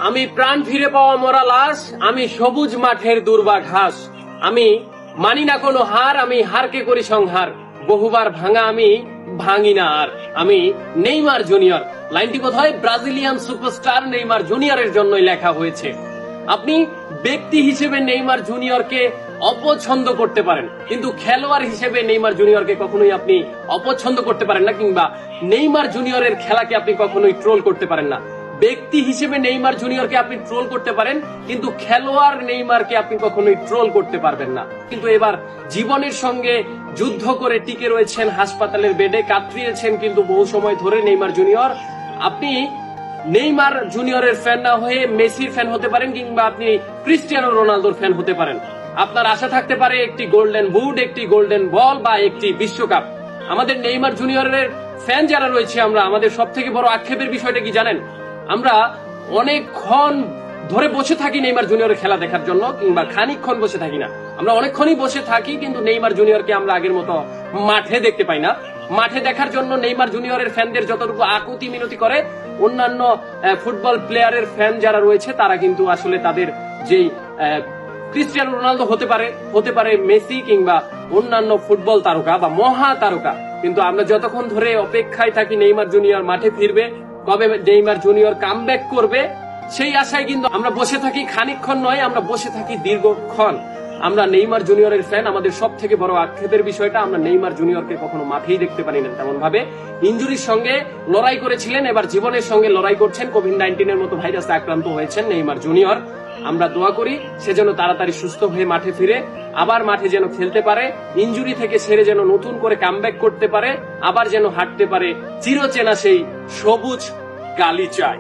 আমি প্রাণ ফিরে পাওয়া মরা লাশ, আমি সবুজ মাঠের দুর্বা ঘাস। আমি মানি না কোনো হার, আমি হারকে করি সংহার। বহুবার ভাঙা আমি ভাঙি না আর। আমি নেইমার জুনিয়র। লাইনটি বোধহয় ব্রাজিলিয়ান সুপারস্টার নেইমার জুনিয়রের জন্যই লেখা হয়েছে। আপনি ব্যক্তি হিসেবে নেইমার জুনিয়রকে অপছন্দ করতে পারেন, কিন্তু খেলোয়াড় হিসেবে নেইমার জুনিয়রকে কখনোই আপনি অপছন্দ করতে পারেন না, কিংবা নেইমার জুনিয়রের খেলাকে আপনি কখনোই ট্রোল করতে পারেন না। ব্যক্তি হিসেবে নেইমার জুনিয়রকে আপনি ট্রোল করতে পারেন, কিন্তু খেলোয়াড় নেইমারকে আপনি কখনোই ট্রোল করতে পারবেন না। কিন্তু এবার জীবনের সঙ্গে যুদ্ধ করে টিকে রয়েছেন হাসপাতালের বেডে, কাতরিয়েছেন কিন্তু বহু সময় ধরে নেইমার জুনিয়র। আপনি নেইমার জুনিয়রের ফ্যান না হয়ে মেসির ফ্যান হতে পারেন, কিংবা আপনি ক্রিস্টিয়ানো রোনালদোর ফ্যান হতে পারেন। আপনার আশা থাকতে পারে একটি গোল্ডেন বুট, একটি গোল্ডেন বল বা একটি বিশ্বকাপ। আমাদের নেইমার জুনিয়রের ফ্যান যারা রয়েছে আমরা, আমাদের সব থেকে বড় আক্ষেপের বিষয়টা কি জানেন? আমরা অনেকক্ষণ ধরে বসে থাকি নেইমার জুনিয়রের খেলা দেখার জন্য, কিংবা খানিকক্ষণ বসে থাকি না, আমরা অনেকক্ষণই বসে থাকি, কিন্তু নেইমার জুনিয়রকে আমরা আগের মতো মাঠে দেখতে পাই না। মাঠে দেখার জন্য নেইমার জুনিয়রের ফ্যানদের যতটুকু আকুতি মিনতি করে অন্যান্য ফুটবল প্লেয়ারের ফ্যান যারা রয়েছে তারা কিন্তু আসলে তাদের যেই ক্রিস্টিয়ানো রোনালদো হতে পারে মেসি কিংবা অন্যান্য ফুটবল তারকা বা মহা তারকা, কিন্তু আমরা যতক্ষণ ধরে অপেক্ষায় থাকি নেইমার জুনিয়র মাঠে ফিরবে, কবে নেইমার জুনিয়র কামব্যাক করবে, সেই আশায় কিন্তু আমরা বসে থাকি। খানিকক্ষণ নয়, আমরা বসে থাকি দীর্ঘক্ষণ। আমরা নেইমার জুনিয়রের ফ্যান। আমাদের সব থেকে বড় আক্ষেপের বিষয়টা, আমরা নেইমার জুনিয়রকে কখনো মাঠেই দেখতে পারি না তেমন ভাবে। ইনজুরির সঙ্গে লড়াই করেছিলেন, এবার জীবনের সঙ্গে লড়াই করছেন। কোভিড-19 মতো ভাইরাসে আক্রান্ত হয়েছেন নেইমার জুনিয়র। আমরা দোয়া করি সে যেন তাড়াতাড়ি সুস্থ হয়ে মাঠে ফিরে আবার মাঠে যেন খেলতে পারে, ইনজুরি থেকে সেরে যেন নতুন করে কামব্যাক করতে পারে, আবার যেন হাঁটতে পারে চিরচেনা সেই সবুজ গালিচায়।